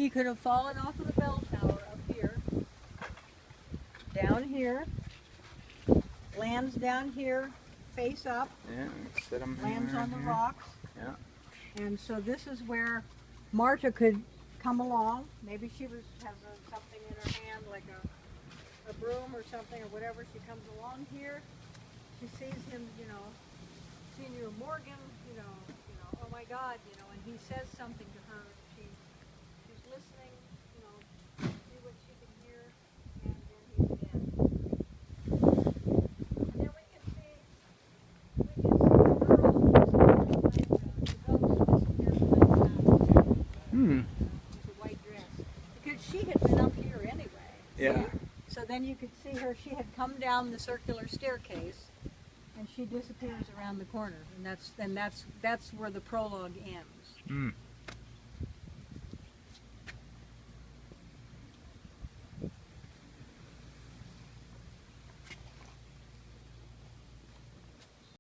He could have fallen off of the bell tower up here, down here, lands down here, face up, Yeah, set him lands on the here. rocks. Yeah. And so this is where Marta could come along. Maybe she has something in her hand, like a broom or something or whatever. She comes along here. She sees him, Senior Morgan, oh my God, and he says something to her. She's listening, see what she can hear, and then he's dead. And then we can see the girl with a white dress. Because she had been up here anyway. Yeah. So then you could see her, she had come down the circular staircase and she disappears around the corner. And that's where the prologue ends.